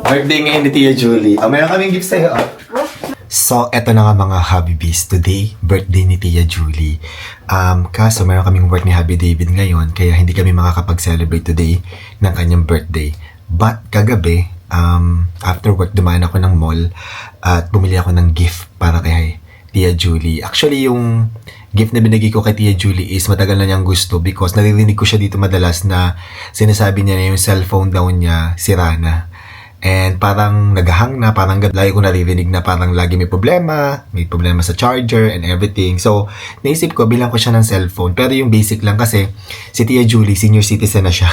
Birthday ngayon ni Tia Julie. Meron kaming gift sa'yo. So, eto na nga mga Habibis. Today, birthday ni Tia Julie. Kaso meron kaming work ni Happy David ngayon, kaya hindi kami makakapag-celebrate today ng kanyang birthday. But, kagabi, after work, dumaan ako ng mall at bumili ako ng gift para kay Tia Julie. Actually, yung gift na binigay ko kay Tia Julie is matagal na niyang gusto because naririnig ko siya dito madalas na sinasabi niya na yung cellphone daw niya sira na. And parang naghahang na, parang lagi ko naririnig na parang lagi may problema sa charger and everything. So, naisip ko, bilang ko siya ng cellphone. Pero yung basic lang kasi, si Tia Julie, senior citizen na siya.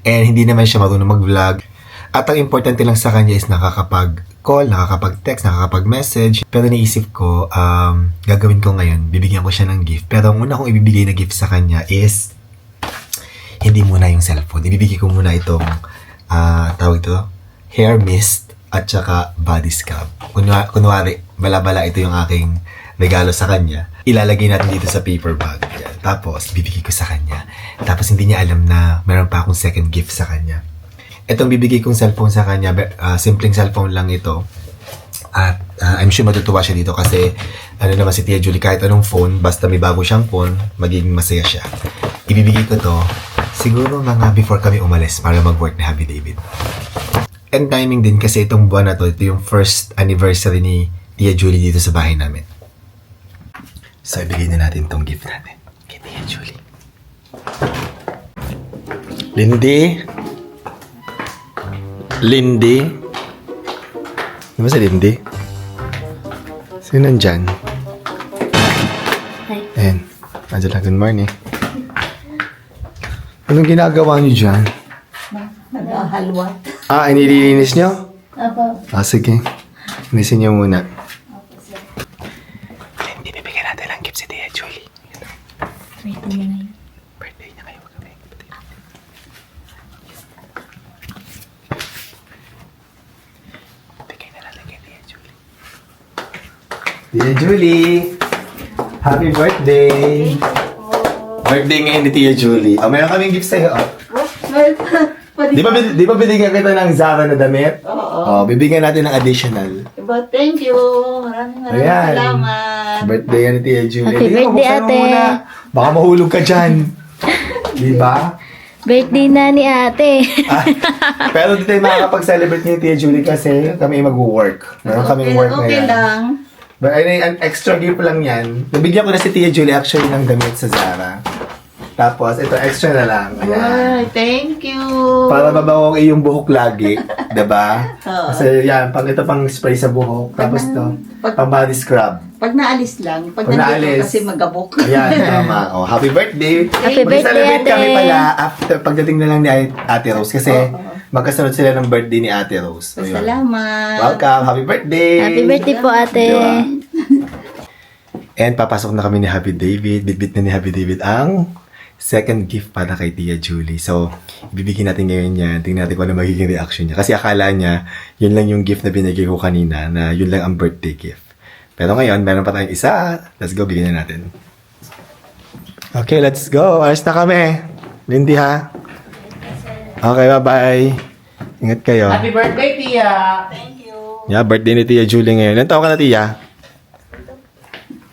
And hindi naman siya marunong mag-vlog. At ang importante lang sa kanya is nakakapag-call, nakakapag-text, nakakapag-message. Pero naisip ko, gagawin ko ngayon, bibigyan ko siya ng gift. Pero ang una kong ibibigay na gift sa kanya is, hindi muna yung cellphone. Ibibigay ko muna itong, tawag ito, hair mist at saka body scrub. Kunwari, bala-bala ito yung aking regalo sa kanya. Ilalagay natin dito sa paper bag. Yan. Tapos, bibigay ko sa kanya. Tapos, hindi niya alam na meron pa akong second gift sa kanya. Itong bibigay kong cellphone sa kanya, simpleng cellphone lang ito. At I'm sure matutuwa siya dito kasi ano naman si Tia Julie, kahit anong phone, basta may bago siyang phone, magiging masaya siya. Ibibigay ko to siguro mga before kami umalis para mag-work ni Happy David. And timing din kasi itong buwan na to, ito yung first anniversary ni Tia Julie dito sa bahay namin. So, ibigay na natin itong gift natin kay Tia Julie. Lindy? Lindy? Di ba si Lindy? Sino nandyan? Hi. Ayan. Angela, good morning. Anong ginagawa niyo dyan? Nag-halwat. Inililinis niyo? Apo. Sige. Linisin niyo muna. Hindi, bibigyan natin ng gift si Tia Julie. Wait a minute. Birthday niya kayo kami. Bigay na natin kay Tia Julie. Tia Julie! Happy birthday! Birthday ngayon ni Tia Julie. Meron kaming gift sa'yo. Di ba binigyan kita ng Zara na damit? Oo. Bibigyan natin ng additional. But thank you. Maraming Ayan. salamat. Birthday yan ni Tia Julie. Happy Tingnan mo, birthday, buksan mo ate. muna. Baka mahulog ka dyan. Di ba? Birthday na ni ate. Pero di tayo makakapag-celebrate ni Tia Julie kasi kami mag-work. Meron kaming work na Okay yan. lang. But an extra gift lang yan. Nabigyan ko na si Tia Julie actually ng damit sa Zara. Tapos, ito extra na lang. Ayan. Ay, thank you. Para mabaho ang iyong buhok lagi. Diba? Oo. Kasi yan, ito pang spray sa buhok. Tapos to, pang body scrub. Pag naalis lang. Pag Pag nandito naalis. kasi magabok. Ayan, tama. Happy birthday. Happy birthday, Mag-celebrate ate. kami pala after pagdating na lang ni Ate Rose. Kasi magkasunod sila ng birthday ni Ate Rose. Ayun. Salamat. Welcome. Happy birthday. Happy birthday po ate. Diba? And papasok na kami ni Happy David. Bitbit na ni Happy David ang second gift para kay Tia Julie. So, ibibigay natin ngayon yan. Tingnan natin kung ano magiging reaction niya. Kasi akala niya, yun lang yung gift na binigay ko kanina, na yun lang ang birthday gift. Pero ngayon, meron pa tayong isa. Let's go, bigyan na natin. Okay, let's go. Alas na kami. Lindy, ha? Okay, bye-bye. Ingat kayo. Happy birthday, Tia! Thank you. Yeah, birthday ni Tia Julie ngayon. Ilan taon ka na, Tia?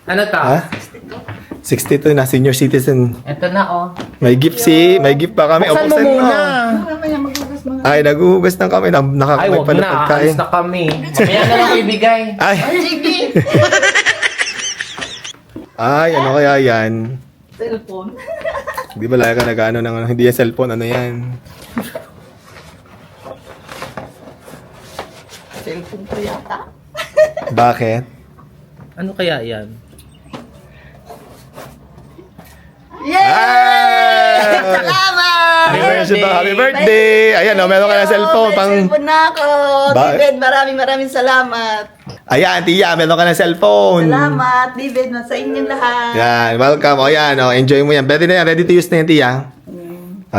Ano to? Ha? 62 na, senior citizen. Ito na, oh. May gift may gift pa kami. Buksan mo Buksan muna! Mamaya maghugas mga. Ay, naguhugas ng kami. Ay, Nakakamay wag pala na. pagkain. Alis na kami. Mamaya na lang ibigay. Ay, Sige. ay, ano kaya yan? Cellphone. Di ba laya ka nag-ano ng ano? Hindi yan cellphone, ano yan? Cellphone ko yata. Bakit? Ano kaya yan? Yay! Ay! Salamat! Happy birthday! Happy birthday! Ayan, oh, meron ka na cellphone. May Pang... cellphone na ako. Ba- David, maraming salamat. Ayan, Tia, meron ka na cellphone. Salamat, David, sa inyong lahat. Yan, welcome. O yan, oh, enjoy mo yan. Ready na yan, ready to use na yan, Tia.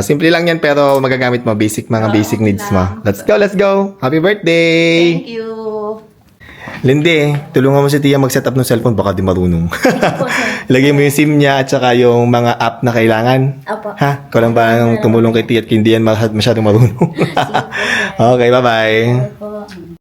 Simple lang yan, pero magagamit mo. Mga basic needs mo. Let's go, let's go. Happy birthday! Thank you. Lindy, tulungan mo si Tia mag-set up ng cellphone, baka di marunong. Lagay mo yung SIM niya at saka yung mga app na kailangan. Opo. Ha? Ikaw lang ba ang tumulong kay Tia at hindi yan masyadong marunong? Okay, bye-bye. Opo.